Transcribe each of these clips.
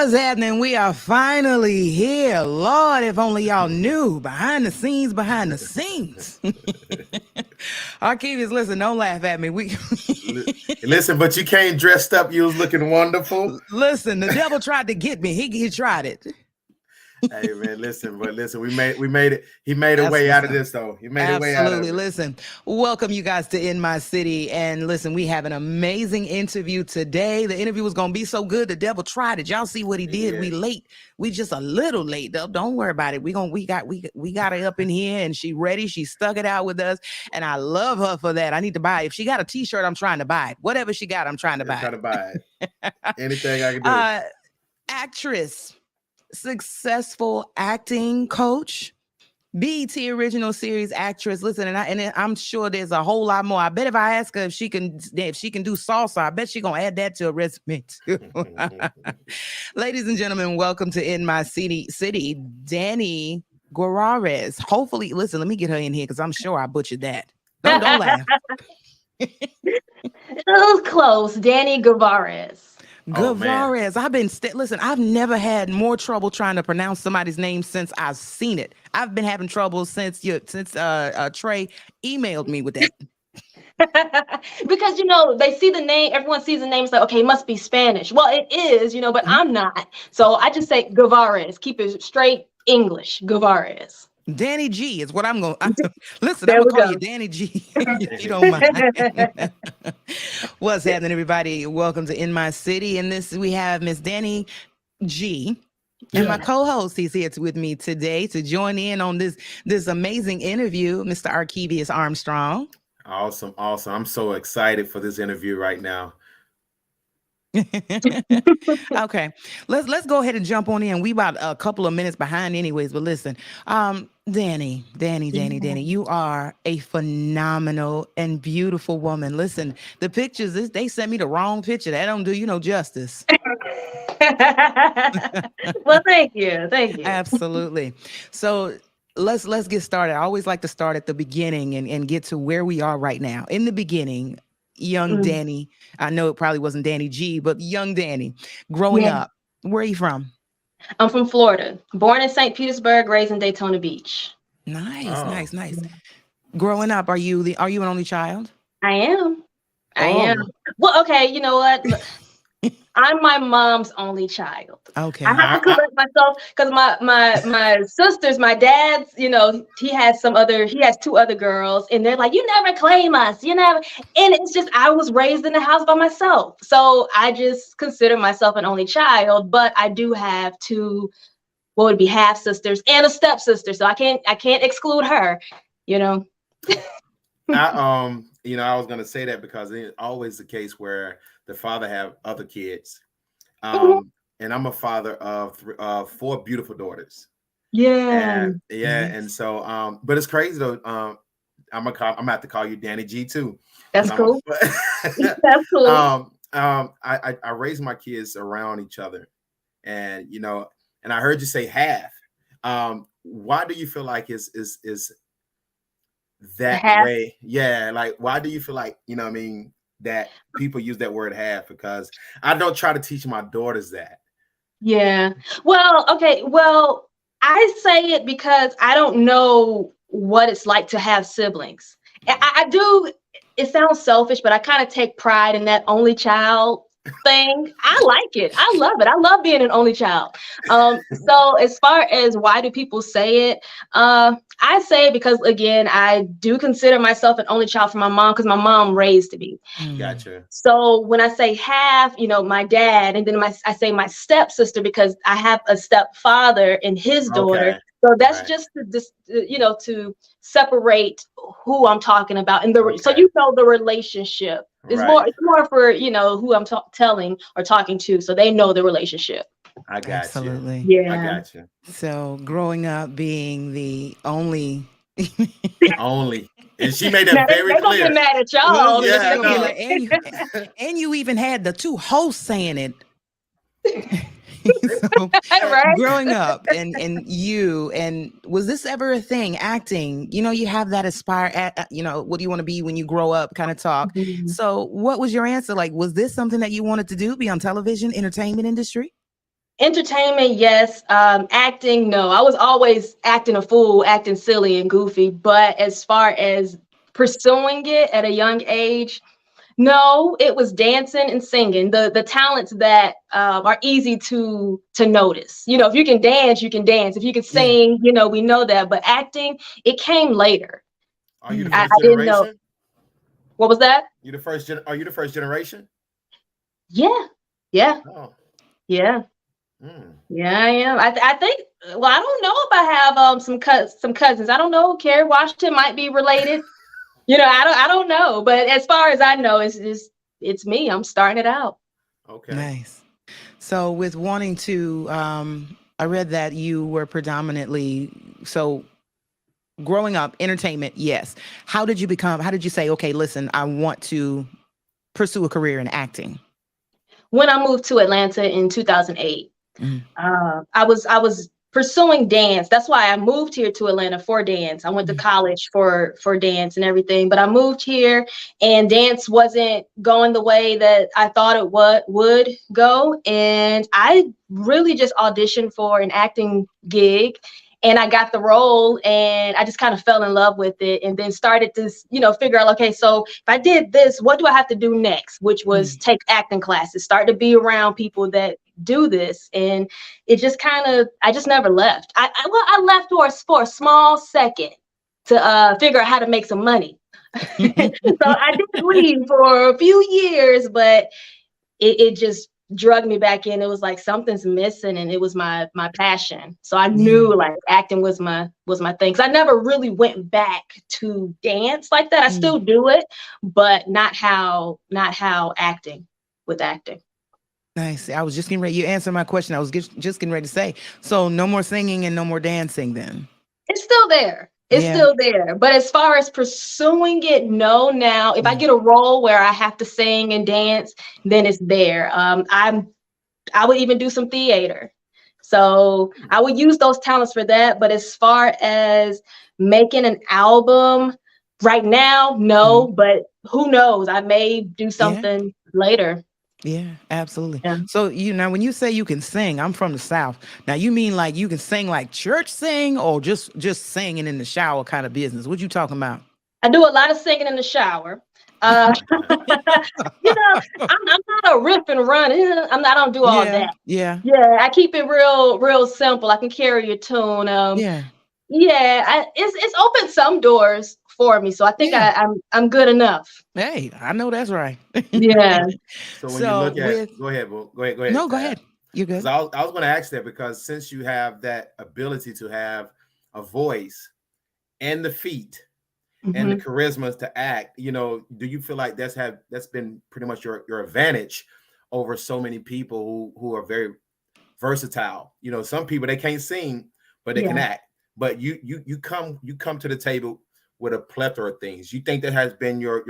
What's happening? We are finally here. Lord, if only y'all knew. Behind the scenes, behind the scenes. Archivius, listen, don't laugh at me. Listen, but you came dressed up. You was looking wonderful. Listen, the devil tried to get me. He tried it. Hey man, listen, we made it. He made a way out of this though. He made a way out of it. Absolutely. Listen, welcome you guys to In My City. And listen, we have an amazing interview today. The interview was gonna be so good, the devil tried it. Y'all see what he did. Yeah. We late. We just a little late though. Don't worry about it. We got her up in here and she ready. She stuck it out with us. And I love her for that. I need to buy it. If she got a t-shirt, I'm trying to buy it. Whatever she got, I'm trying to buy it. Anything I can do. Actress. Successful acting coach, BET original series actress. Listen, and I'm sure there's a whole lot more. I bet if I ask her if she can do salsa, I bet she's gonna add that to her resume too. Ladies and gentlemen, welcome to In My City, Dani Guevarez. Hopefully, listen, let me get her in here because I'm sure I butchered that. Don't laugh. It was close. Dani Guevarez. Guevarez. Listen, I've never had more trouble trying to pronounce somebody's name since I've seen it. I've been having trouble since Trey emailed me with that. Because they see the name, everyone sees the name, it's like, okay, it must be Spanish. Well, it is, but I'm not. So I just say Guevarez. Keep it straight English. Guevarez. Danny G is what I'm going to listen. I'm going to call you Danny G if you don't mind. What's happening, everybody? Welcome to In My City. And we have Miss Danny G. And my co-host, he's here with me today to join in on this amazing interview, Mr. Archivius Armstrong. Awesome. I'm so excited for this interview right now. Okay, let's go ahead and jump on in. We about a couple of minutes behind anyways, but listen, Dani, you are a phenomenal and beautiful woman. Listen, the pictures, they sent me the wrong picture. That don't do you no justice. Well, thank you. Absolutely. So let's get started. I always like to start at the beginning and get to where we are right now. In the beginning, young Dani, I know it probably wasn't Danny G, but young Dani, growing up, where are you from? I'm from Florida, born in St. Petersburg, raised in Daytona Beach. Nice. Growing up, are you an only child? I am. Well, okay, you know what? I'm my mom's only child. Okay. I have to correct myself because my sisters, my dad's, he has two other girls, and they're like, you never claim us, you never. And it's just, I was raised in the house by myself. So I just consider myself an only child, but I do have two, what would be half sisters and a stepsister. So I can't exclude her, I was going to say that because it's always the case where the father have other kids. And I'm a father of 4 beautiful daughters. Yeah. And so, but it's crazy though. I'm gonna have to call you Danny G too. That's cool. That's cool. I raise my kids around each other, and and I heard you say half. Why do you feel like is that half way? Yeah, like why do you feel like that people use that word half? Because I don't try to teach my daughters that. Yeah. Well, okay. Well, I say it because I don't know what it's like to have siblings. I do. It sounds selfish, but I kind of take pride in that only child thing. I like it. I love it. I love being an only child. So as far as why do people say it, I say it because, again, I do consider myself an only child from my mom because my mom raised me. Gotcha. So when I say half, my dad, and then I say my stepsister because I have a stepfather and his daughter. Okay. So that's just to separate who I'm talking about, and so the relationship is more. It's more for who I'm telling or talking to, so they know the relationship. I got Absolutely. you. Yeah, I got you. So growing up being the only, and she made that very clear. Get mad at y'all. Yeah, no. and you even had the 2 hosts saying it. So, growing up and was this ever a thing, acting? You have that aspire at, what do you want to be when you grow up kind of talk. Mm-hmm. So what was your answer? Like, was this something that you wanted to do, be on television, entertainment industry? Entertainment, yes. Acting, no. I was always acting a fool, acting silly and goofy. But as far as pursuing it at a young age, no, it was dancing and singing. The talents that are easy to notice. You know, if you can dance, you can dance. If you can sing, you know, we know that. But acting, it came later. Are you the I first didn't know. generation? What was that? Are you the first generation? Yeah, yeah, Oh. yeah. Mm. Yeah, I am. I think. Well, I don't know if I have some cousins. I don't know. Kerry Washington might be related. You know, I don't know. But as far as I know, it's me. I'm starting it out. Okay. Nice. So with wanting to, I read that you were predominantly, so growing up, entertainment, yes. How did you say, okay, listen, I want to pursue a career in acting? When I moved to Atlanta in 2008. Mhm. I was pursuing dance. That's why I moved here to Atlanta for dance. I went to college for dance and everything, but I moved here and dance wasn't going the way that I thought it would go. And I really just auditioned for an acting gig. And I got the role and I just kind of fell in love with it and then started to, you know, figure out, okay, so if I did this, what do I have to do next? Which was take acting classes, start to be around people that do this. And it just kind of, I just never left. I left for a small second to figure out how to make some money. So I did leave for a few years, but it just drug me back in. It was like something's missing, and it was my passion. So I knew like acting was my thing. So I never really went back to dance like that. I still do it, but not how acting with acting. Nice. I was just getting ready. You answered my question. I was just getting ready to say, so no more singing and no more dancing then. It's still there. It's still there. But as far as pursuing it, no. Now, if I get a role where I have to sing and dance, then it's there. I would even do some theater. So I would use those talents for that. But as far as making an album right now, no. But who knows? I may do something later. Yeah, absolutely. Yeah. So now when you say you can sing, I'm from the South. Now you mean like you can sing like church sing or just singing in the shower kind of business? What you talking about? I do a lot of singing in the shower. You know, I'm not a rip and run. I don't do all that. Yeah. Yeah, I keep it real simple. I can carry a tune. It's opened some doors for me, so I think I'm good enough. Hey, I know that's right. Yeah. So when you look at, go ahead. No, go ahead. You're good. I was going to ask that because since you have that ability to have a voice and the feet and the charisma to act, you know, do you feel like that's been pretty much your advantage over so many people who are very versatile? You know, some people, they can't sing, but they can act. But you come to the table with a plethora of things. You think that has been your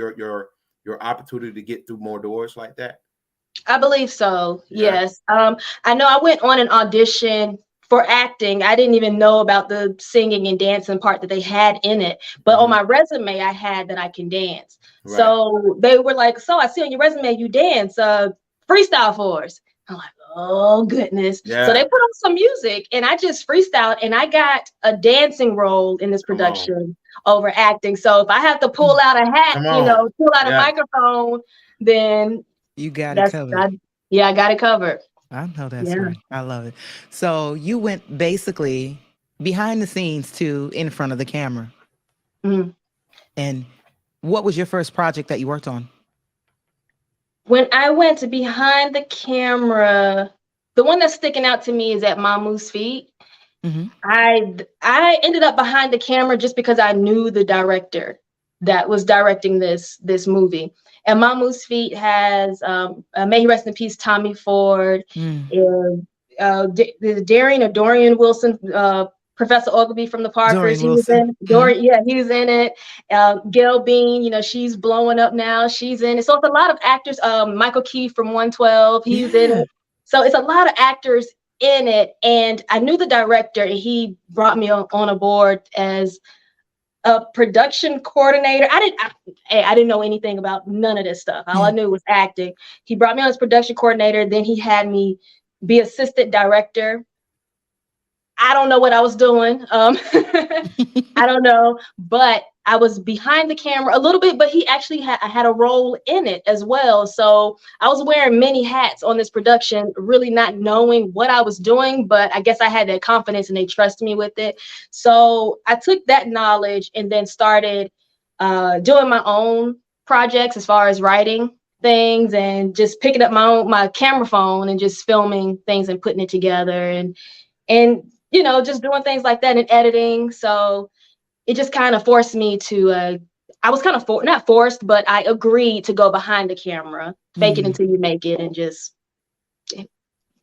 opportunity to get through more doors like that? I believe so. Yeah. Yes. I know I went on an audition for acting. I didn't even know about the singing and dancing part that they had in it. But on my resume, I had that I can dance. Right. So they were like, so I see on your resume you dance, freestyle for us. I'm like, oh goodness. Yeah. So they put on some music and I just freestyled and I got a dancing role in this production over acting. So if I have to pull out a hat, pull out a microphone, then you got it covered. I got it covered. I know that's right. I love it. So you went basically behind the scenes to in front of the camera. And what was your first project that you worked on? When I went to behind the camera, the one that's sticking out to me is at Mamu's Feet. I ended up behind the camera just because I knew the director that was directing this movie. And Mamu's Feet has, may he rest in peace, Tommy Ford, Darian Wilson, Professor Ogilvy from the Parkers. He was in he's in it. Gail Bean, she's blowing up now. She's in it. So it's a lot of actors. Michael Key from 112, he's in it. So it's a lot of actors in it. And I knew the director, and he brought me on a board as a production coordinator. I didn't know anything about none of this stuff. All I knew was acting. He brought me on as production coordinator. Then he had me be assistant director. I don't know what I was doing. I don't know, but I was behind the camera a little bit, but he actually had a role in it as well. So I was wearing many hats on this production, really not knowing what I was doing, but I guess I had that confidence and they trusted me with it. So I took that knowledge and then started doing my own projects as far as writing things and just picking up my camera phone and just filming things and putting it together and you know, just doing things like that and editing. So it just kind of forced me to, I was kind of not forced, but I agreed to go behind the camera, fake it until you make it, and just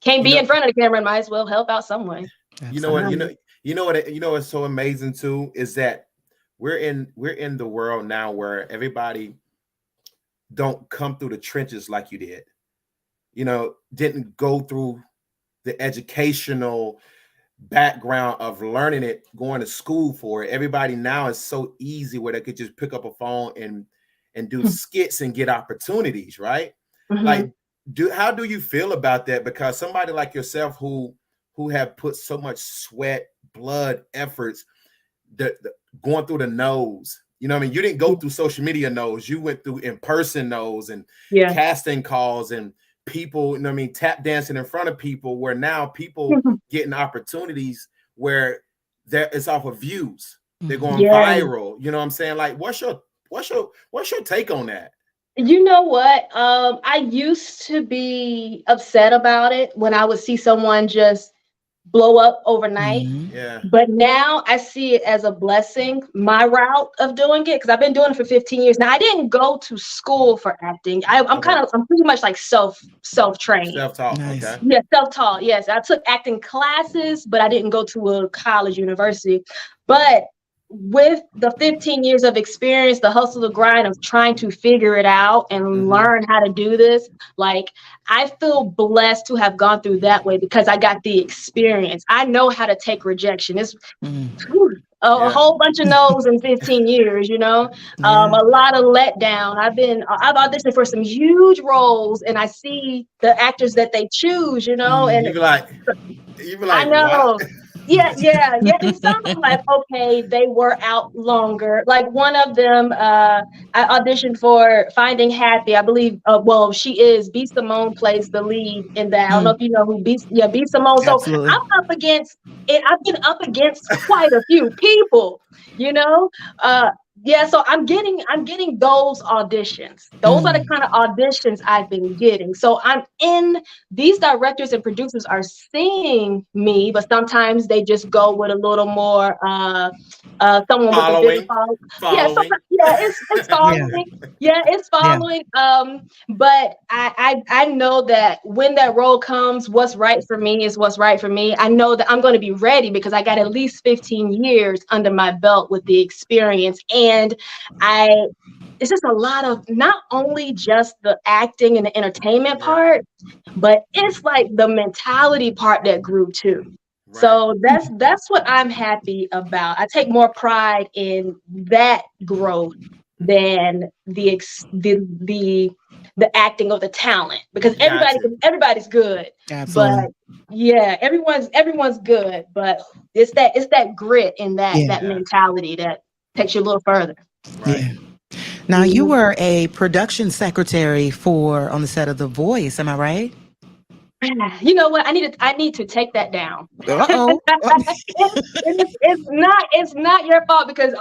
can't be in front of the camera and might as well help out some way. You know what, what's so amazing too, is that we're in the world now where everybody don't come through the trenches like you did, you know, didn't go through the educational background of learning it, going to school for it. Everybody now is so easy where they could just pick up a phone and do skits and get opportunities, right? Like, how do you feel about that? Because somebody like yourself who have put so much sweat, blood, efforts, going through the nose, you know what I mean? You didn't go through social media nose, you went through in-person nose and casting calls and people, you know what I mean, tap dancing in front of people, where now people getting opportunities where it's off of views. They're going viral. You know what I'm saying? Like, what's your take on that? You know what? I used to be upset about it when I would see someone just blow up overnight. But now I see it as a blessing, my route of doing it, because I've been doing it for 15 years. Now I didn't go to school for acting. I'm pretty much like self-trained. Self-taught. Nice. Okay. Yeah, self-taught. Yes. I took acting classes, but I didn't go to a college, university. But with the 15 years of experience, the hustle, the grind of trying to figure it out and learn how to do this, like, I feel blessed to have gone through that way because I got the experience. I know how to take rejection. It's a whole bunch of no's in 15 years, you know, a lot of letdown. I've auditioned for some huge roles and I see the actors that they choose, you know, and you be like, I know. What? Yeah. And some of them, like, okay, they were out longer. Like one of them, I auditioned for Finding Happy. I believe, she is. B. Simone plays the lead in that. I don't know if you know who B. Simone. So Absolutely. I'm up against it. I've been up against quite a few people, you know. So I'm getting those auditions. Those are the kind of auditions I've been getting. So these directors and producers are seeing me, but sometimes they just go with a little more someone Following. with a bigger following. It's following. It's following. But I know that when that role comes, what's right for me is what's right for me. I know that I'm going to be ready because I got at least 15 years under my belt with the experience. And it's just a lot of not only just the acting and the entertainment part, but it's like the mentality part that grew too. Right. So that's what I'm happy about. I take more pride in that growth than the acting of the talent, because everybody's good. Absolutely. But everyone's good, but it's that grit and that mentality that takes you a little further. Right. Yeah. Now you were a production secretary on the set of The Voice, am I right? You know what? I need to take that down. It's not your fault because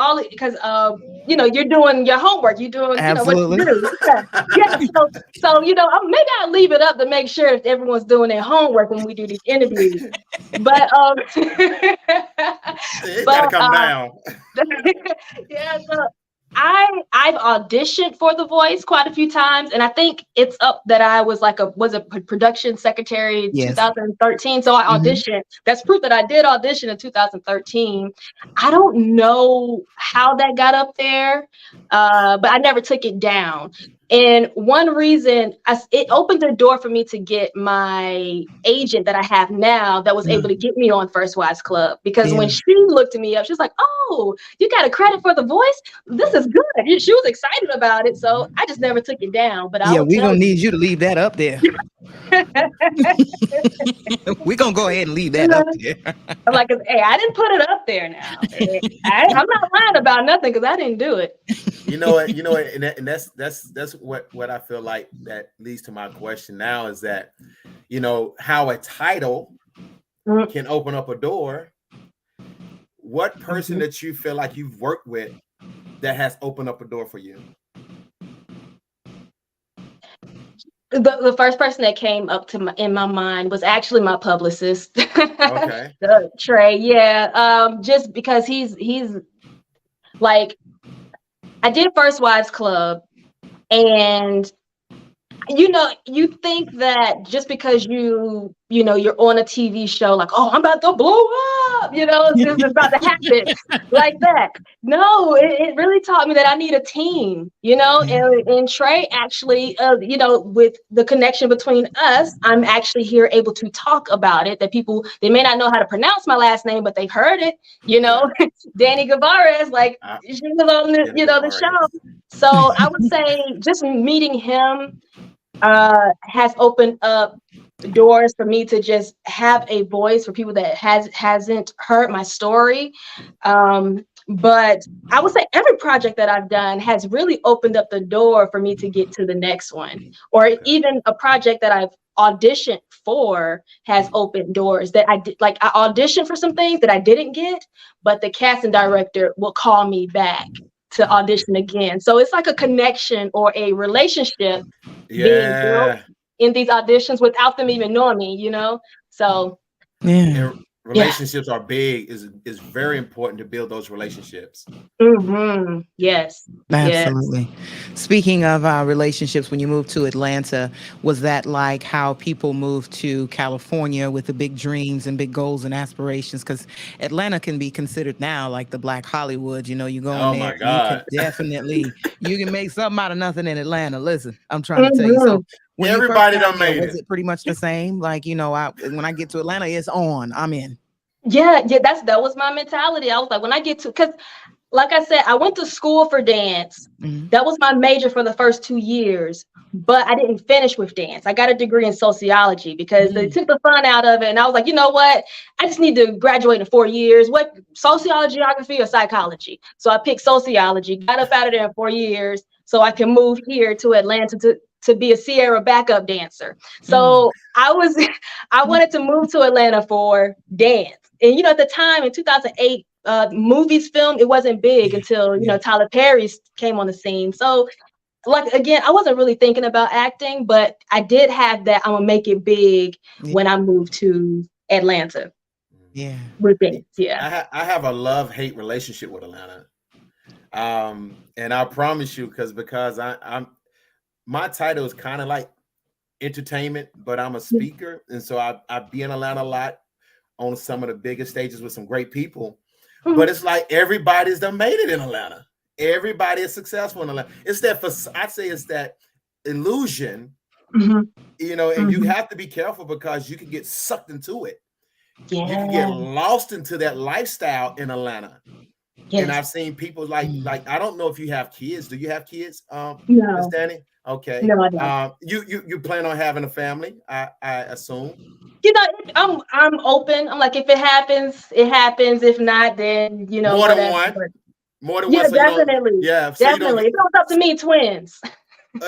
you're doing your homework. You're doing what you do. So maybe I'll leave it up to make sure if everyone's doing their homework when we do these interviews. But it gotta come down. So I've auditioned for The Voice quite a few times, and I think it's up that I was a production secretary in 2013. So I auditioned. That's proof that I did audition in 2013. I don't know how that got up there, but I never took it down. And one reason, it opened the door for me to get my agent that I have now that was able to get me on First Wives Club. Because when she looked me up, she was like, "Oh, you got a credit for The Voice? This is good." She was excited about it. So I just never took it down. But we're going to need you to leave that up there. We're gonna go ahead and leave You that up know? there. I'm like, hey, I didn't put it up there now. I'm not lying about nothing because I didn't do it. You know what, and that's what I feel like that leads to my question now is that, you know, how a title Mhm. can open up a door. What person Mhm. that you feel like you've worked with that has opened up a door for you? The first person that came up to in my mind was actually my publicist, Okay. Trey. Yeah, just because he's like, I did First Wives Club, and you think that just because you're on a TV show, like, oh, I'm about to blow up, it's about to happen like that. No, it really taught me that I need a team, and Trey actually, with the connection between us, I'm actually here able to talk about it, that people, they may not know how to pronounce my last name, but they've heard it, Dani Guevarez, like, she was on the show. So I would say just meeting him has opened up doors for me to just have a voice for people that hasn't heard my story. But I would say every project that I've done has really opened up the door for me to get to the next one, or even a project that I've auditioned for has opened doors that I did. Like, I auditioned for some things that I didn't get, but the casting director will call me back to audition again. So it's like a connection or a relationship being built Yeah. in these auditions without them even knowing me. So Yeah. Relationships are big. Is very important to build those relationships. Yes. Absolutely. Speaking of relationships, when you moved to Atlanta, was that like how people move to California with the big dreams and big goals and aspirations? Because Atlanta can be considered now like the Black Hollywood. You go in Oh there, my you can God. definitely you can make something out of nothing in Atlanta. Listen, I'm trying to tell you. Mm-hmm. So when you first Everybody got done there, made was it. it pretty much the same? Like, when I get to Atlanta, it's on. I'm in. Yeah, that was my mentality. I was like, when I get to, because like I said, I went to school for dance. Mhm. That was my major for the first 2 years, but I didn't finish with dance. I got a degree in sociology because they took the fun out of it. And I was like, you know what? I just need to graduate in 4 years. What, sociology, geography, or psychology? So I picked sociology, got up out of there in 4 years so I can move here to Atlanta to be a Sierra backup dancer. So I wanted to move to Atlanta for dance. And at the time in 2008, movies film, it wasn't big until Tyler Perry came on the scene. So, like, again, I wasn't really thinking about acting, but I did have that I'm gonna make it big Yeah. when I moved to Atlanta Yeah. with dance. Yeah. I have a love-hate relationship with Atlanta. And I promise you, because I'm my title is kind of like entertainment, but I'm a speaker, and so I be in Atlanta a lot on some of the biggest stages with some great people. Mhm. But it's like everybody's done made it in Atlanta. Everybody is successful in Atlanta. It's that I'd say it's that illusion, Mhm. and you Mhm. have to be careful because you can get sucked into it. You can get Yeah. lost into that lifestyle in Atlanta. And I've Yes. seen people like I don't know if you have kids. Do you have kids, Miss No. Dani? Okay. No, I don't. You plan on having a family, I assume. I'm open. I'm like, if it happens, it happens. If not, then More than whatever. one. More than one. Yeah, So you don't, definitely. yeah. So you don't Definitely. If it was up to me, twins.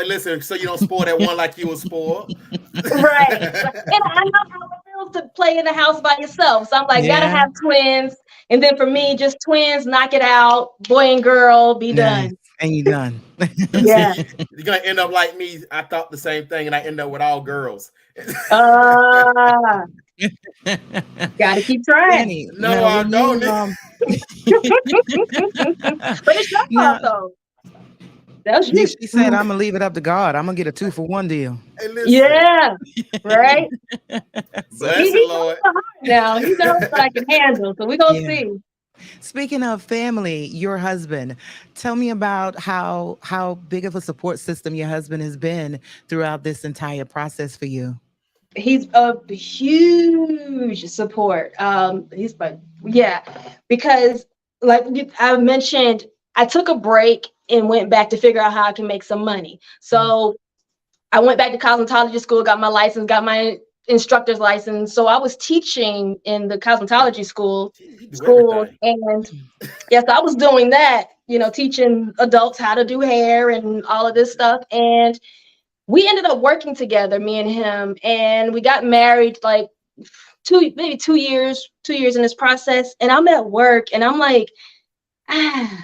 listen, so you don't spoil that one like you will spoil. Right. And I know how it feels to play in the house by yourself. So I'm like, gotta Yeah. have twins. And then for me, just twins, knock it out. Boy and girl, be Nice. done. And you done. Yeah. You're gonna end up like me. I thought the same thing, and I end up with all girls. Uh, gotta keep trying. Danny, No, now I when don't. But it's your now, fault though. That's you. she said, I'm gonna leave it up to God. I'm gonna get a 2-for-1 deal. Hey, listen. Yeah. Right. Bless He it, Lord. now. He knows what I can handle. So we're gonna Yeah. see. Speaking of family, your husband, tell me about how big of a support system your husband has been throughout this entire process for you. He's a huge support. Yeah, because like I mentioned, I took a break and went back to figure out how I can make some money. So I went back to cosmetology school, got my license, got my instructor's license. So I was teaching in the cosmetology school, You do everything. and yes, I was doing that, teaching adults how to do hair and all of this stuff. And we ended up working together, me and him, and we got married like maybe 2 years in this process. And I'm at work and I'm like,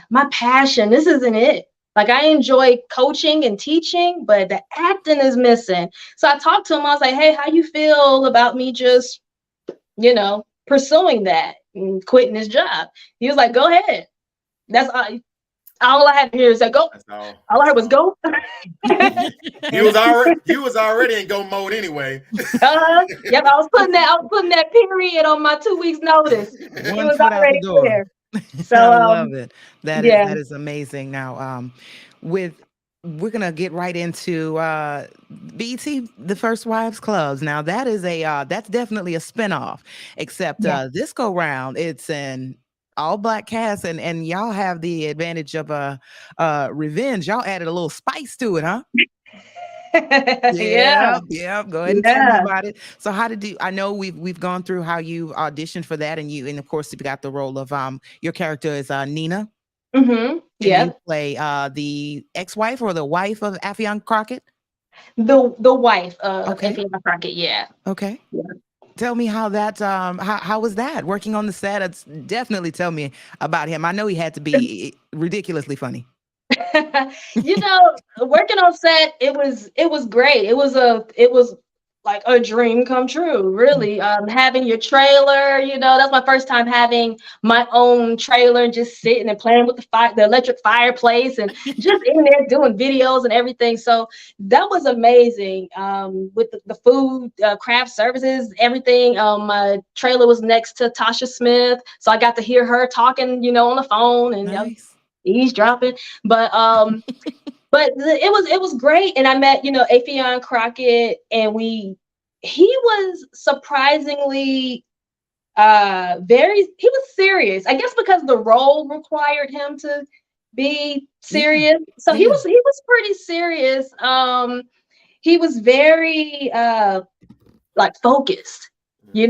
my passion, this isn't it. Like, I enjoy coaching and teaching, but the acting is missing. So I talked to him. I was like, hey, how you feel about me just, pursuing that and quitting this job? He was like, go ahead. That's all I had to hear is like, go. All I heard was go. He was already in go mode anyway. Yep, I was putting that period on my 2 weeks notice. It was already there. So I love it. That is amazing. Now, we're gonna get right into BT, the First Wives Clubs. Now that is that's definitely a spinoff, except this go round it's an all black cast, and y'all have the advantage of revenge. Y'all added a little spice to it, huh? Yeah. Go ahead and tell me about it. So how did you? I know we've gone through how you auditioned for that, and of course you got the role of your character is Nina. Mm-hmm. Yeah. You play the ex-wife or the wife of Affion Crockett. The wife of Affion Crockett. Yeah. Okay. Yeah. Tell me how that how was that working on the set? It's definitely tell me about him. I know he had to be ridiculously funny. Working on set, it was great. It was like a dream come true, really. Having your trailer, that's my first time having my own trailer and just sitting and playing with the electric fireplace and just in there doing videos and everything. So that was amazing. With the food, craft services, everything. My trailer was next to Tasha Smith, so I got to hear her talking, on the phone and nice. Eavesdropping. But but it was great. And I met, Affion Crockett, and he was surprisingly he was serious. I guess because the role required him to be serious. So he was pretty serious. He was very focused, he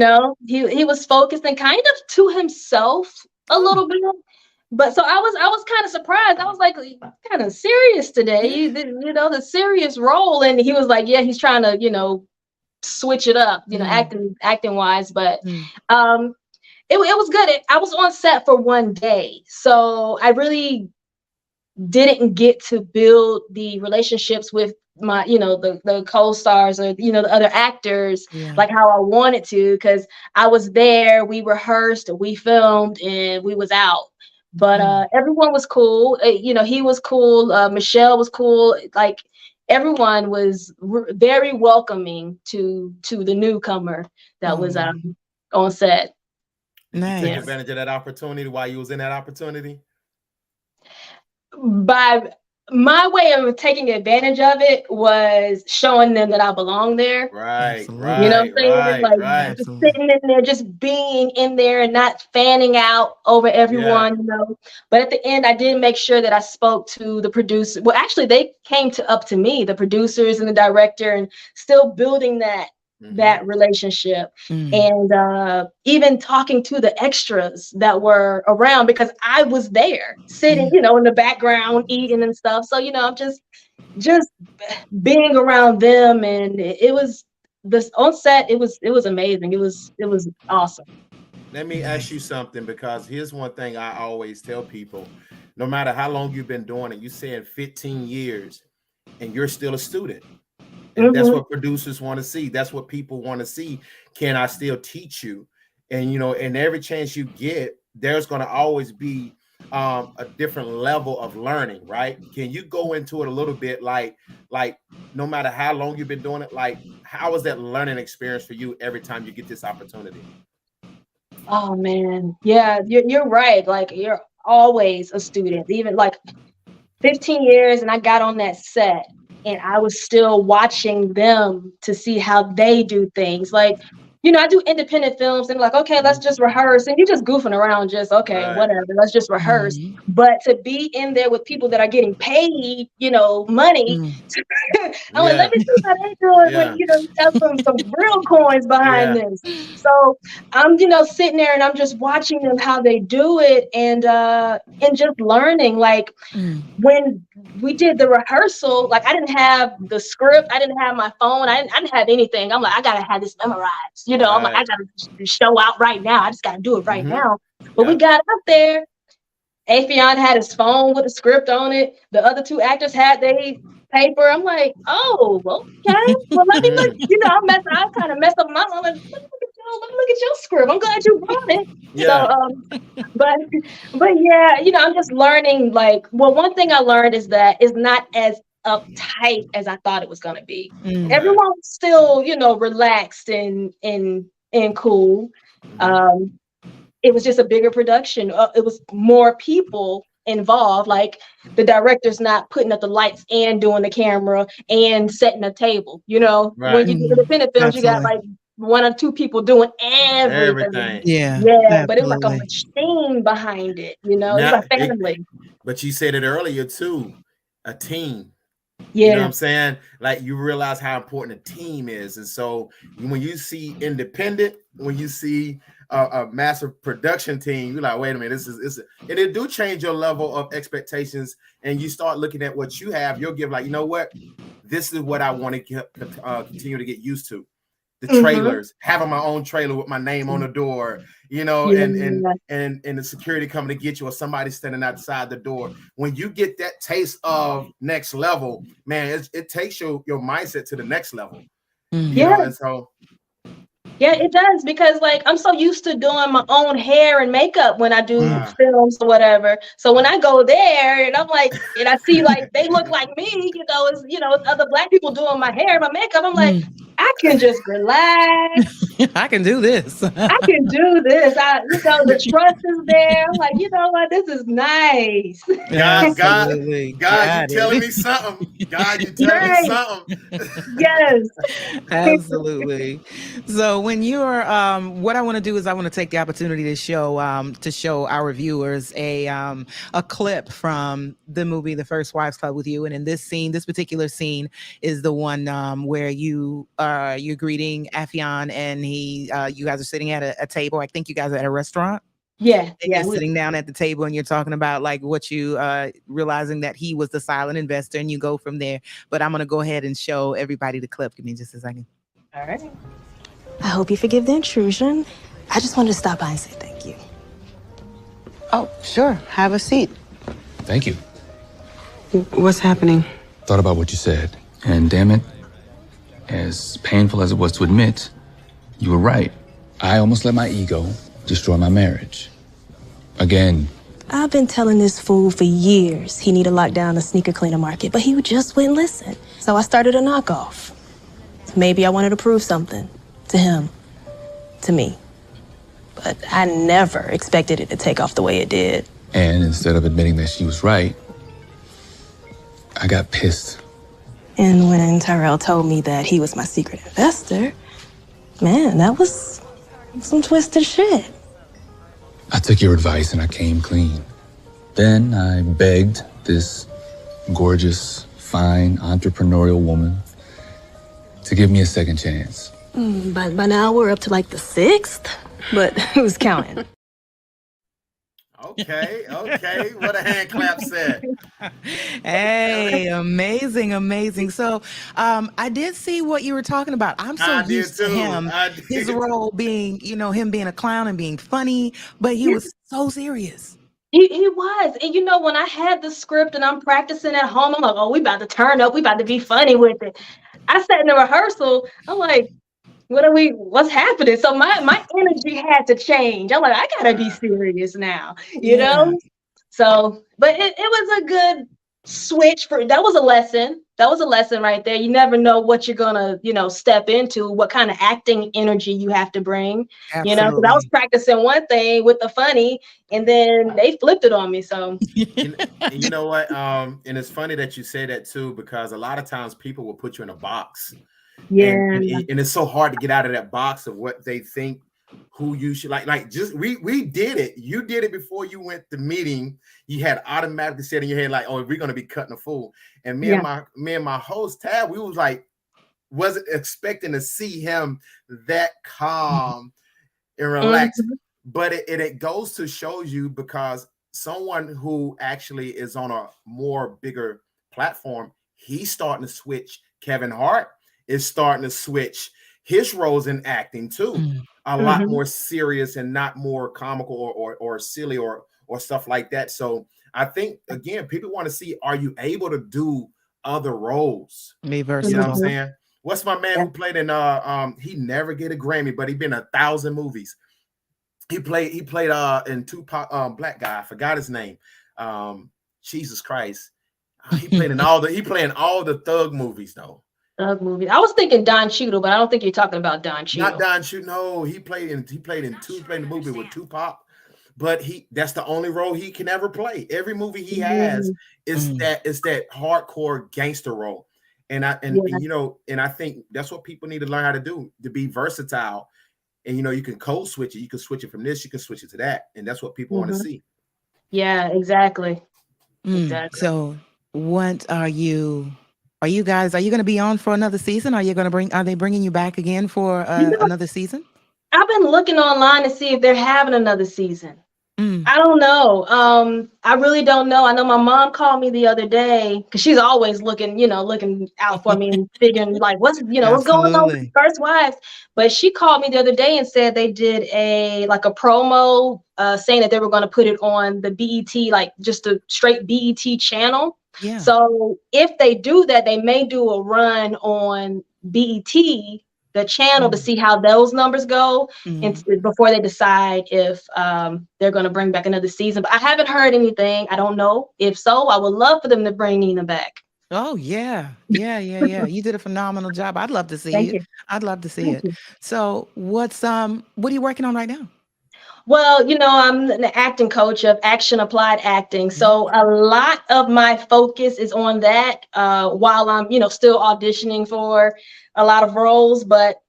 was focused and kind of to himself a little bit. But so I was kind of surprised. I was like, kind of serious today, the serious role. And he was like, yeah, he's trying to, switch it up, acting wise. But it was good. I was on set for 1 day, so I really didn't get to build the relationships with my, the co-stars or, the other actors like how I wanted to, because I was there, we rehearsed, we filmed, and we was out. But everyone was cool. He was cool. Michelle was cool. Like, everyone was very welcoming to the newcomer that was on set. Nice. You took advantage of that opportunity while you was in that opportunity? By my way of taking advantage of it was showing them that I belong there. Right. Absolutely. Right. You know what I'm saying? Right. Just sitting in there, just being in there and not fanning out over everyone, But at the end, I did make sure that I spoke to the producer. Well, actually, they came up to me, the producers and the director, and still building that relationship. And even talking to the extras that were around, because I was there sitting, in the background eating and stuff. So, I'm just being around them, and it was this on set. It was amazing. It was awesome. Let me ask you something, because here's one thing I always tell people: no matter how long you've been doing it, you saying 15 years, and you're still a student. And that's what producers want to see. That's what people want to see. Can I still teach you? And, and every chance you get, there's going to always be a different level of learning, right? Can you go into it a little bit, like no matter how long you've been doing it, like how was that learning experience for you every time you get this opportunity? Oh, man. Yeah, you're right. Like, you're always a student, even like 15 years. And I got on that set, and I was still watching them to see how they do things. Like, I do independent films and like, okay, let's just rehearse. And you're just goofing around, just, okay, whatever, let's just rehearse. But to be in there with people that are getting paid, money, I'm like, let me see how they do it when, have some real coins behind this. So I'm, sitting there and I'm just watching them, how they do it, and just learning. Like when we did the rehearsal, like I didn't have the script, I didn't have my phone, I didn't have anything. I'm like, I gotta have this memorized. I'm like, I gotta show out right now. I just gotta do it right now. But we got out there. Afion had his phone with a script on it. The other two actors had their paper. I'm like, oh, okay. Well, let me look. I kind of messed up my own. Like, let me look at your script. I'm glad you brought it. Yeah. So, but yeah, I'm just learning. Like, well, one thing I learned is that it's not as uptight as I thought it was gonna be. Everyone's still, relaxed and cool. It was just a bigger production. It was more people involved. Like the director's not putting up the lights and doing the camera and setting a table. When you do independent films, you got like one or two people doing everything. Yeah. But it was like a machine behind it. It was a family. But you said it earlier too, a team. Yeah. You know what I'm saying? Like you realize how important a team is. And so when you see independent, when you see a massive production team, you're like, wait a minute, and it do change your level of expectations. And you start looking at what you have, you'll give like, you know what? This is what I want to continue to get used to. The trailers, having my own trailer with my name on the door, and the security coming to get you, or somebody standing outside the door. When you get that taste of next level, man, it takes your mindset to the next level. And so yeah, it does, because like I'm so used to doing my own hair and makeup when I do films or whatever. So when I go there and I'm like, and I see like they look like me, it's other Black people doing my hair and my makeup. I'm like, I can just relax. I can do this. I can do this. The trust is there. I'm like, what? This is nice. God, you telling me something. God, you telling me something. Yes. Absolutely. So when you're, what I want to do is I want to take the opportunity to show our viewers a clip from the movie The First Wives Club with you. And in this particular scene is the one where you're greeting Afion, and you guys are sitting at a table. I think you guys are at a restaurant. Yeah. And you're sitting down at the table and you're talking about like what you realizing that he was the silent investor, and you go from there. But I'm going to go ahead and show everybody the clip. Give me just a second. All right. I hope you forgive the intrusion. I just wanted to stop by and say thank you. Oh, sure. Have a seat. Thank you. What's happening? Thought about what you said, and damn it, as painful as it was to admit, you were right. I almost let my ego destroy my marriage. Again. I've been telling this fool for years he need to lock down the sneaker cleaner market, but he just wouldn't listen. So I started a knockoff. Maybe I wanted to prove something to him, to me. But I never expected it to take off the way it did. And instead of admitting that she was right, I got pissed. And when Tyrell told me that he was my secret investor, man, that was some twisted shit. I took your advice and I came clean. Then I begged this gorgeous, fine, entrepreneurial woman to give me a second chance. By now we're up to like the 6th, but who's counting? Okay. What a hand clap said. Hey, amazing. So I did see what you were talking about. I'm so used to him, his role being, him being a clown and being funny, but he was so serious. He was. And when I had the script and I'm practicing at home, I'm like, oh, we about to turn up. We about to be funny with it. I sat in the rehearsal. I'm like, what's happening? So my energy had to change. I'm like, I gotta be serious now, you know? So, but it was a good switch that was a lesson. That was a lesson right there. You never know what you're gonna, step into, what kind of acting energy you have to bring. Absolutely. Because I was practicing one thing with the funny, and then they flipped it on me. So you know what? And it's funny that you say that too, because a lot of times people will put you in a box. Yeah. And it's so hard to get out of that box of what they think who you should like just we did it. You did it before you went to meeting. You had automatically said in your head like, oh, we're gonna be cutting a fool. And me and my host Tab, we was like, wasn't expecting to see him that calm and relaxed. But it goes to show you, because someone who actually is on a more bigger platform, he's starting to switch. Kevin Hart is starting to switch his roles in acting too, a lot more serious and not more comical or silly or stuff like that. So I think again, people want to see, are you able to do other roles? Be versatile. You know what I'm saying? What's my man who played in he never get a Grammy, but he been in 1,000 movies. He played in Tupac, black guy, I forgot his name. Jesus Christ. He playing all the thug movies though. Thug movies. I was thinking Don Cheadle, but I don't think you're talking about Don Cheadle. Not Don Cheadle. No, he played in the movie with Tupac. But that's the only role he can ever play. Every movie he has is that hardcore gangster role. And I think that's what people need to learn how to do, to be versatile. And you can code switch it. You can switch it from this, you can switch it to that. And that's what people want to see. Yeah, exactly. Exactly. So what are you going to be on for another season? Are they bringing you back again for another season? I've been looking online to see if they're having another season. I don't know. I really don't know. I know my mom called me the other day because she's always looking out for me and figuring like what's going on with First Wives. But she called me the other day and said they did a promo saying that they were going to put it on the BET, like just a straight BET channel. Yeah. So if they do that, they may do a run on BET, the channel, to see how those numbers go and before they decide if they're going to bring back another season. But I haven't heard anything. I don't know. If so, I would love for them to bring Nina back. Oh yeah. You did a phenomenal job. I'd love to see it. I'd love to see it. So what are you working on right now? Well, I'm an acting coach of Action Applied Acting. So a lot of my focus is on that while I'm, still auditioning for a lot of roles. But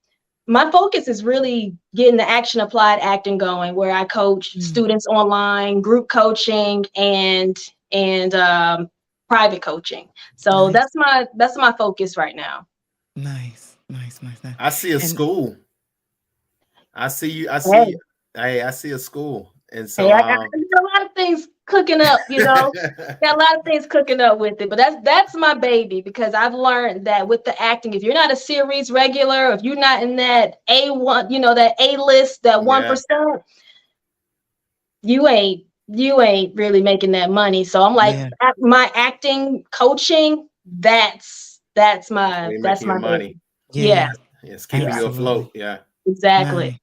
my focus is really getting the Action Applied Acting going, where I coach students online, group coaching, and private coaching. So that's my focus right now. Nice. I see a school. I see a school. And so I got a lot of things cooking up, got a lot of things cooking up with it, but that's my baby, because I've learned that with the acting, if you're not a series regular, if you're not in that A1, that A list, that 1%, you ain't really making that money. So I'm like, my acting coaching, that's my money. Baby. Yeah. It's keeping you afloat. Yeah. Exactly.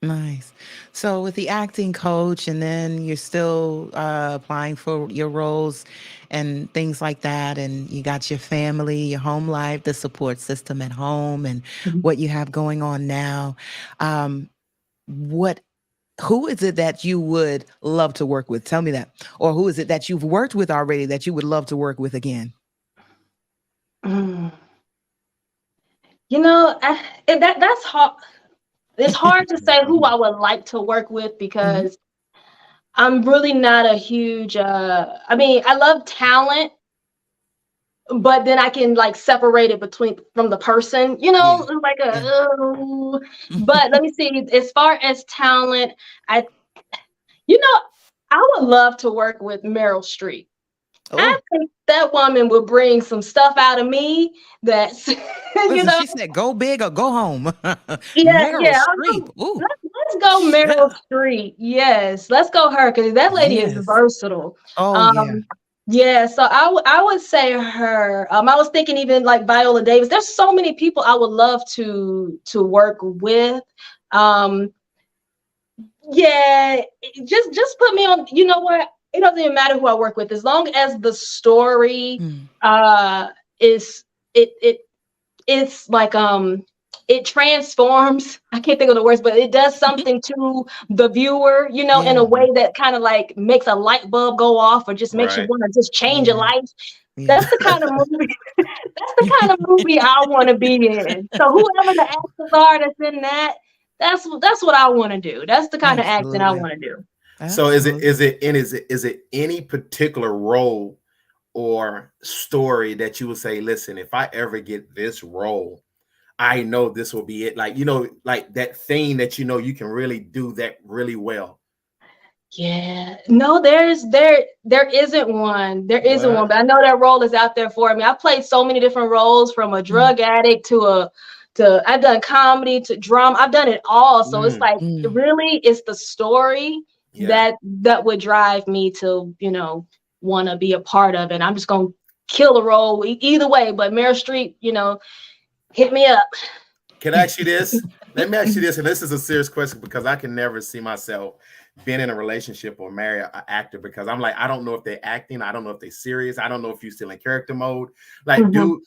Nice. So with the acting coach, and then you're still applying for your roles and things like that, and you got your family, your home life, the support system at home, and what you have going on now. Who is it that you would love to work with? Tell me that. Or who is it that you've worked with already that you would love to work with again? That's hard. It's hard to say who I would like to work with, because I'm really not a huge, I love talent, but then I can separate it from the person, but let me see, as far as talent, I would love to work with Meryl Streep. I think that woman will bring some stuff out of me that's, She said, go big or go home. Meryl Streep. Let's go Meryl Streep. Yes, let's go her, because that lady is versatile. Yeah, so I would say her. I was thinking even like Viola Davis. There's so many people I would love to work with. Just put me on. You know what? It doesn't even matter who I work with, as long as the story it's like it transforms. I can't think of the words, but it does something to the viewer, in a way that kind of like makes a light bulb go off, or just makes you want to just change your life. That's the kind of movie. That's the kind of movie I want to be in. So whoever the actors are that's in that, that's what I want to do. That's the kind of acting I Absolutely. want to do. So Absolutely. is it any particular role or story that you would say, listen, if I ever get this role, I know this will be it. Like, like that thing that you can really do that really well. Yeah. No, there isn't one. There isn't one, What? but I know that role is out there for me. I played so many different roles, from a drug addict to I've done comedy to drama. I've done it all. So it's like really it's the story Yeah. that would drive me to, want to be a part of it. I'm just gonna kill the role either way. But Meryl Streep, hit me up. Can I ask you this? Let me ask you this, and this is a serious question because I can never see myself being in a relationship or marry an actor, because I'm like, I don't know if they're acting, I don't know if they're serious, I don't know if you're still in character mode. Like, do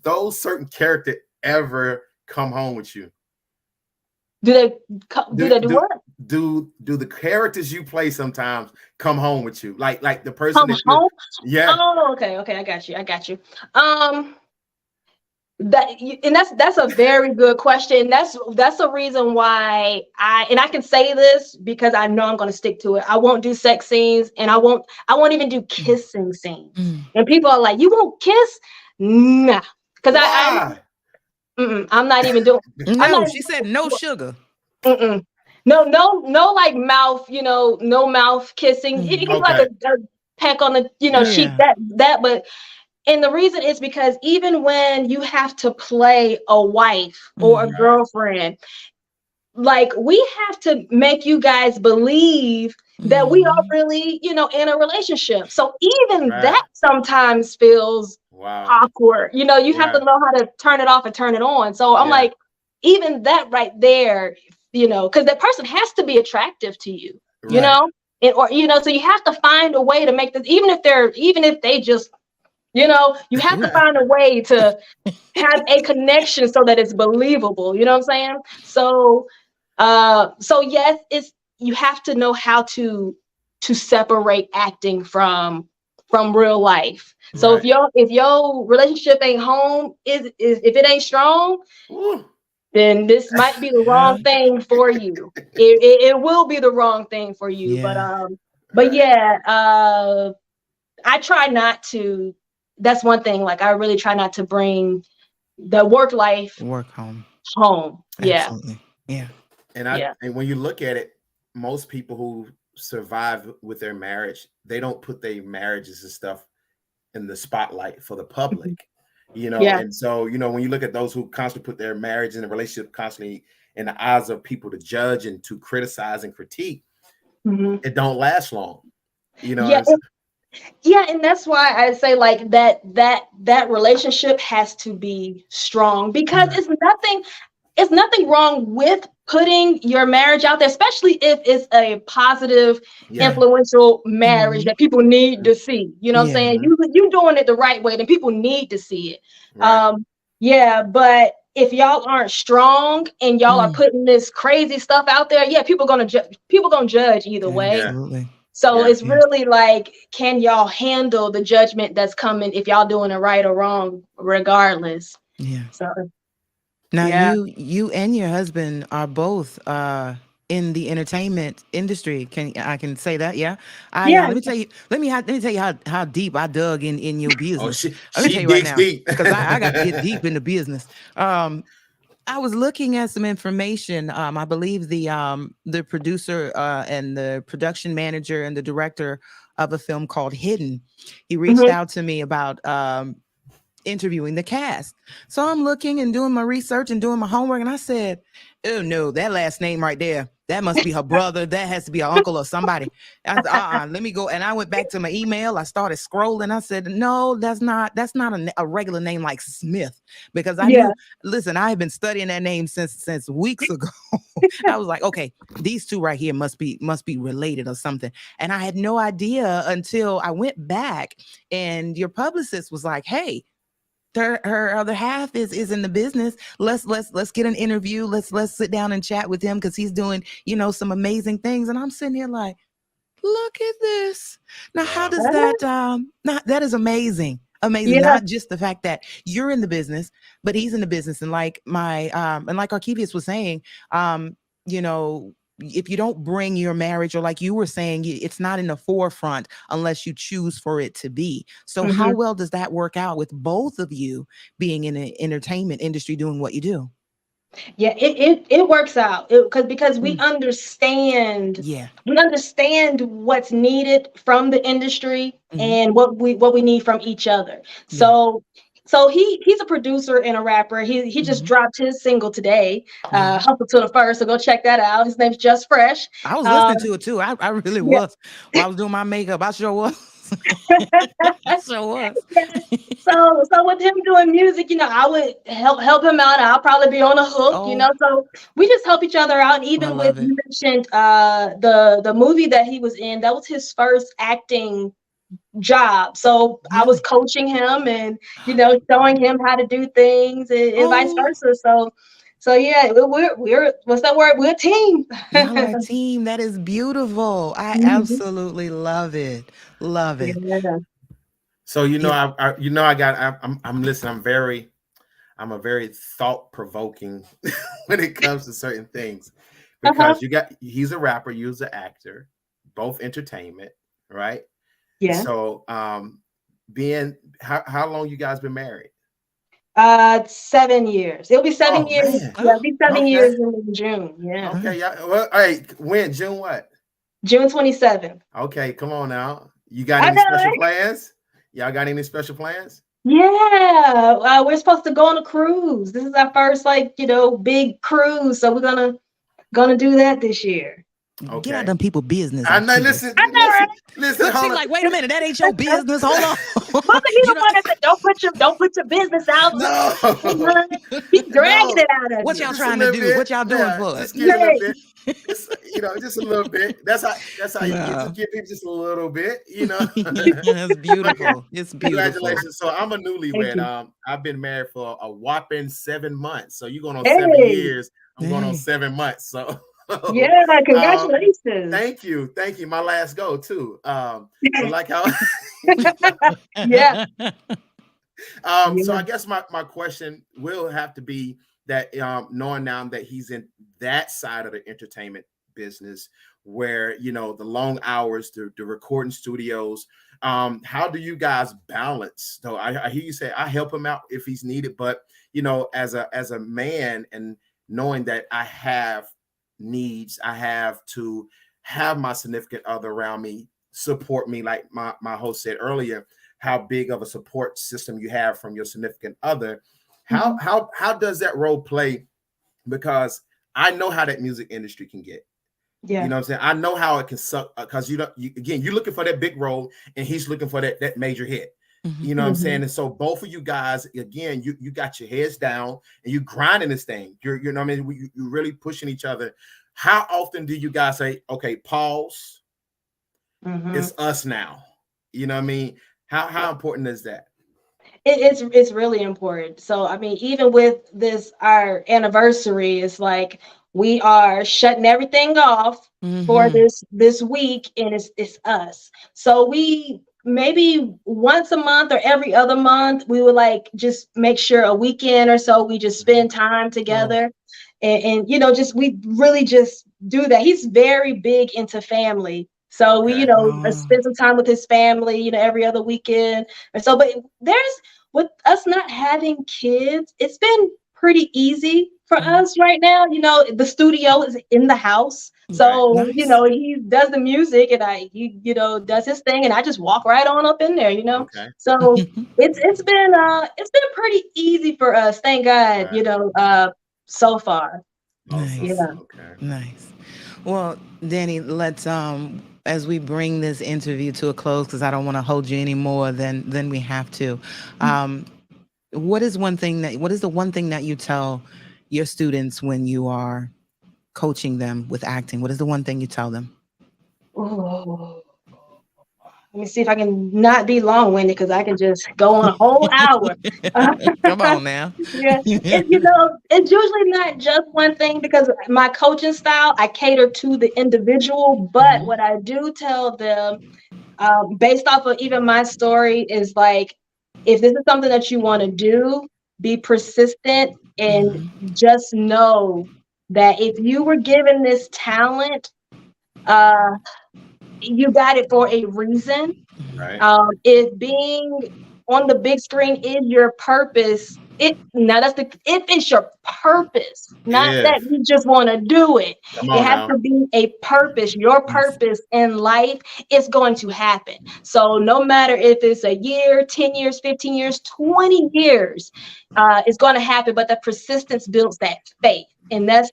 those certain characters ever come home with you? Do they do what? Do the characters you play sometimes come home with you? Like the person Come that home? yeah. Oh, okay, I got you. That's a very good question. That's a reason why I can say this because I know I'm going to stick to it. I won't do sex scenes, and I won't even do kissing scenes. And people are like, "You won't kiss?" Nah, because I'm not even doing. No, she said no sugar. No, like mouth. No mouth kissing. It can be like a peck on the cheek. That, but. And the reason is because even when you have to play a wife or a girlfriend, like we have to make you guys believe that we are really, in a relationship. So even that sometimes feels awkward. You have to know how to turn it off and turn it on. So I'm like, even that right there, because that person has to be attractive to you, so you have to find a way to make this, even if they just, you have to find a way to have a connection so that it's believable. You know what I'm saying? So, yes, you have to know how to separate acting from real life. So if your relationship ain't home, if it ain't strong, then this might be the wrong thing for you. It will be the wrong thing for you. Yeah. But I try not to. That's one thing. Like, I really try not to bring the work home. Yeah. Absolutely. Yeah. And when you look at it, most people who survive with their marriage, they don't put their marriages and stuff in the spotlight for the public, And so, when you look at those who constantly put their marriage and the relationship constantly in the eyes of people to judge and to criticize and critique, it don't last long, Yeah, and that's why I say like that relationship has to be strong, because it's nothing wrong with putting your marriage out there, especially if it's a positive, influential marriage that people need to see. You know what I'm saying? You doing it the right way, then people need to see it. But if y'all aren't strong and y'all are putting this crazy stuff out there, people gonna judge either way. Absolutely. So it's really like, can y'all handle the judgment that's coming if y'all doing it right or wrong, regardless? Yeah. So now you and your husband are both in the entertainment industry. I can say that? Yeah. Let me tell you how deep I dug in your business. Let me tell you right now, because I got to get deep in the business. I was looking at some information. I believe the producer and the production manager and the director of a film called Hidden, he reached out to me about interviewing the cast. So I'm looking and doing my research and doing my homework, and I said, "Oh no, that last name right there, that must be her brother. That has to be her uncle or somebody." I said, let me go. And I went back to my email. I started scrolling. I said, "No, that's not a regular name like Smith," because I knew. Listen, I had been studying that name since weeks ago. I was like, okay, these two right here must be related or something. And I had no idea until I went back, and your publicist was like, "Hey, her other half is in the business. Let's get an interview. Let's sit down and chat with him because he's doing, some amazing things." And I'm sitting here like, Look at this. Now, how Wow. does that that is amazing. Amazing. Yeah. Not just the fact that you're in the business, but he's in the business. And like and like Arkevius was saying, you know, if you don't bring your marriage, or like you were saying, it's not in the forefront unless you choose for it to be. So how well does that work out with both of you being in the entertainment industry doing what you do? Yeah, it works out because we understand Yeah. what's needed from the industry Mhm. and what we need from each other. So he's a producer and a rapper. He just dropped his single today, Hustle to the First. So go check that out. His name's Just Fresh. I was listening to it too. I really Yeah. was. While I was doing my makeup, I sure was. I sure was. So with him doing music, you know, I would help him out. I'll probably be on a hook, you Oh, know. So we just help each other out. And I even with love it. you mentioned the movie that he was in, that was his first acting job. So I was Really? coaching him and, you know, showing him how to do things and vice Oh, versa. So yeah, we're what's that word? We're a team. y'all are a team. That is beautiful. I Mhm. absolutely love it. Love it. Yeah. So you know, Yeah. I'm listening. I'm a very thought provoking when it comes to certain things, Uh-huh. because he's a rapper, you're an actor, both entertainment, right? Yeah. So being how long you guys been married? 7 years. It'll be 7 years. Oh man. Yeah, it'll be seven Okay. years in June. Yeah. Okay. Yeah. Well, hey, when June what? June 27th. Okay, come on now. You got I any know, special right? plans? Y'all got any special plans? Yeah. We're supposed to go on a cruise. This is our first, like, you know, big cruise. So we're gonna do that this year. Get out Okay. them people business, I know. Arkevius. Listen, I know, right? listen. Look, she's Hold on. like, wait a minute, that ain't your business. Hold on. Wasn't he You the know, one that said, don't put your business out? No, He's dragging no. it out of what you. y'all Just a trying to little do? What bit. y'all doing Yeah, for just it? give it a little Right. bit. Just just a little bit. That's how you get. Wow. Just give people just a little bit. That's beautiful. It's beautiful. Congratulations. So I'm a Thank newlywed. you. I've been married for a whopping 7 months. So you're going on 7 Hey. years. I'm going on Hey. 7 months. So Yeah, um, congratulations. thank you. Thank you. My last go too. So like how Yeah. so Yeah. I guess my question will have to be that knowing now that he's in that side of the entertainment business, where the long hours, the recording studios, how do you guys balance? So I hear you say I help him out if he's needed, but as a man, and knowing that I have needs, I have to have my significant other around me support me, like my host said earlier, how big of a support system you have from your significant other. How does that role play? Because I know how that music industry can get. Yeah. You know what I'm saying? I know how it can suck, because you're looking for that big role and he's looking for that major hit. You know what I'm saying? And so both of you guys, again, you got your heads down and you grinding this thing. You're you know what I mean? You're really pushing each other. How often do you guys say, okay, pause, it's us now? You know what I mean? How important is that? It's really important. So I mean, even with this our anniversary, it's like we are shutting everything off for this week, and it's us. So we maybe once a month or every other month, we would like just make sure a weekend or so we just spend time together, and just we really just do that. He's very big into family. So we, Okay. spend some time with his family, every other weekend. And so, but with us not having kids, it's been pretty easy for us right now. The studio is in the house. Right. So, Nice. he does the music and he does his thing and I just walk right on up in there. Okay. So it's been pretty easy for us, thank God, Right. so far. Awesome. Nice. Yeah. Okay. Nice. Well, Danny, let's as we bring this interview to a close, because I don't want to hold you any more than we have to. What is the one thing that you tell your students when you are coaching them with acting? What is the one thing you tell them? Oh, Let me see if I can not be long-winded because I can just go on a whole hour. Come on now. Yeah, it's usually not just one thing because my coaching style, I cater to the individual. But what I do tell them, based off of even my story, is like, if this is something that you want to do, be persistent and just know that if you were given this talent, you got it for a reason. Right. If being on the big screen is your purpose, if it's your purpose, not If. that you just want to do it. Come It on has now. to be a purpose. Your purpose in life is going to happen. So no matter if it's a year, 10 years, 15 years, 20 years, it's going to happen. But the persistence builds that faith. And that's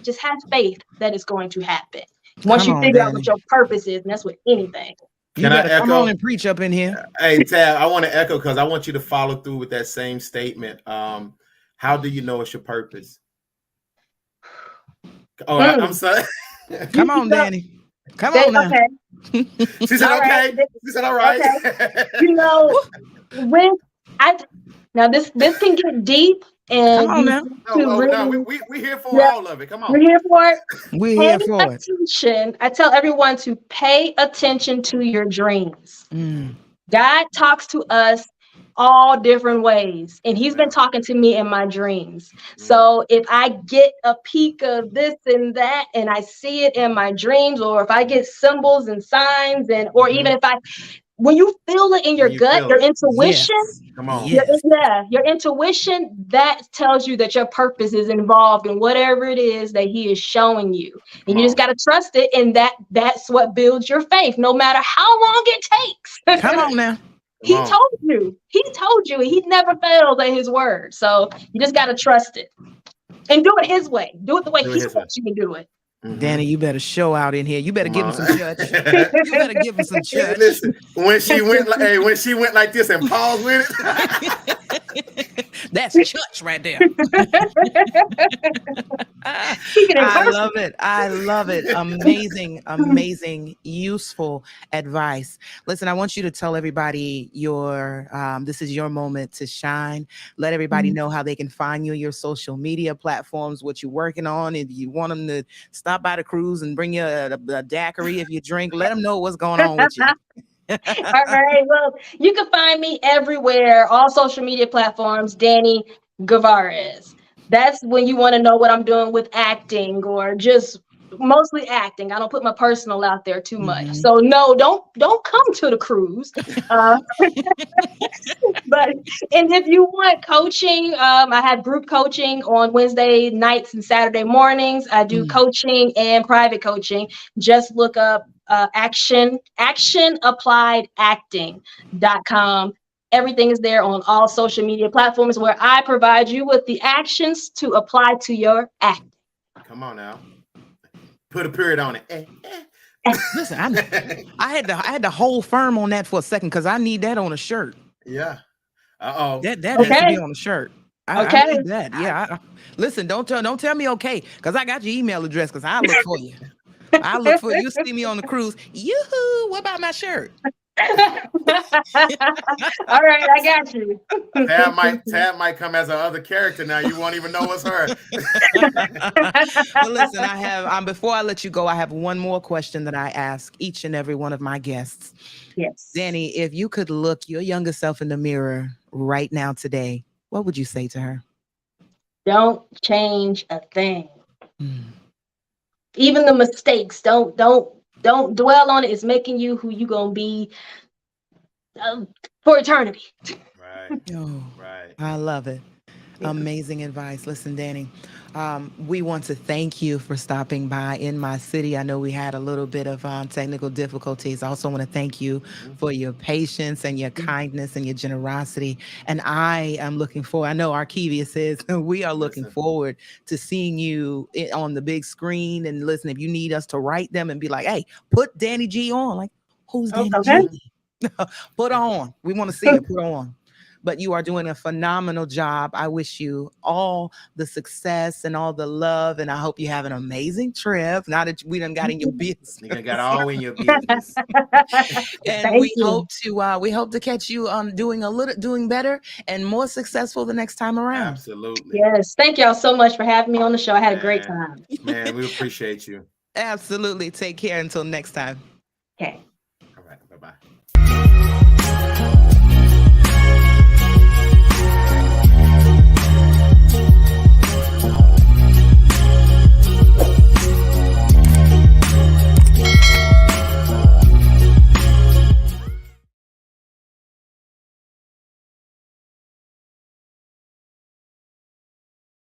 just have faith that it's going to happen. Once Come you on, figure out Dani. what your purpose is, and that's with anything. You Can I better come on echo? and preach up in here. Hey, Tab, I want to echo because I want you to follow through with that same statement. How do you know it's your purpose? Oh, I'm sorry. Come on, Dani. Come on now. Okay. She said, All okay. right. She said, all right. Okay. When now this can get deep, and Come on now. No, we here for all of it. Come on. We're here for it. We're Pay here for it. attention. I tell everyone to pay attention to your dreams. God talks to us all different ways, and he's been talking to me in my dreams. So if I get a peek of this and that, and I see it in my dreams, or if I get symbols and signs, or even when you feel it in your gut, your intuition, come on. your intuition, that tells you that your purpose is involved in whatever it is that he is showing you. And you just got to trust it. And that's what builds your faith, no matter how long it takes. Come on now. He told you, and he never fails at his word. So you just got to trust it and do it his way. Do it the way he wants you to do it. Dani, you better show out in here. You better give him some church. You better give him some church. Listen, when she went like this and paused with it. That's church right there. I love it. I love it. Amazing, useful advice. Listen, I want you to tell everybody this is your moment to shine. Let everybody know how they can find you, your social media platforms, what you're working on. If you want them to stop by the cruise and bring you a daiquiri if you drink, let them know what's going on with you. All right. Well, you can find me everywhere, all social media platforms, Dani Guevarez. That's when you want to know what I'm doing with acting, or just mostly acting. I don't put my personal out there too much. So no, don't come to the cruise. And if you want coaching, I have group coaching on Wednesday nights and Saturday mornings. I do coaching and private coaching. Just look up actionappliedacting.com. Everything is there on all social media platforms, where I provide you with the actions to apply to your acting. Come on now. Put a period on it. Listen, I had to hold firm on that for a second because I need that on a shirt. Yeah. Uh-oh. That has to be on a shirt. I need that. Yeah. Listen, don't tell me okay, because I got your email address, because I look for you. I look for you. You see me on the cruise. Yoo-hoo, what about my shirt? All right, I got you. Tab might come as another character now. You won't even know it's her. Well, listen, before I let you go, I have one more question that I ask each and every one of my guests. Yes. Dani, if you could look your younger self in the mirror right now today, what would you say to her? Don't change a thing. Even the mistakes, don't dwell on it. It's making you who you gonna be for eternity. Right. Oh, Right. I love it. Amazing advice. Listen, Dani, we want to thank you for stopping by in my city. I know we had a little bit of technical difficulties. I also want to thank you for your patience and your kindness and your generosity. And I am looking forward. I know Archivia says we are looking forward to seeing you on the big screen. And listen, if you need us to write them and be like, hey, put Dani G on. Like, who's Dani G? Put on. We want to see it. Put on. but you are doing a phenomenal job. I wish you all the success and all the love, and I hope you have an amazing trip. Now that we done got in your business, You got all in your business. and Thank we you. hope to catch you doing better and more successful the next time around. Absolutely. Yes. Thank y'all so much for having me on the show. I had a great Man. time. Man, we appreciate you. Absolutely. Take care until next time. Okay. All right. Bye-bye.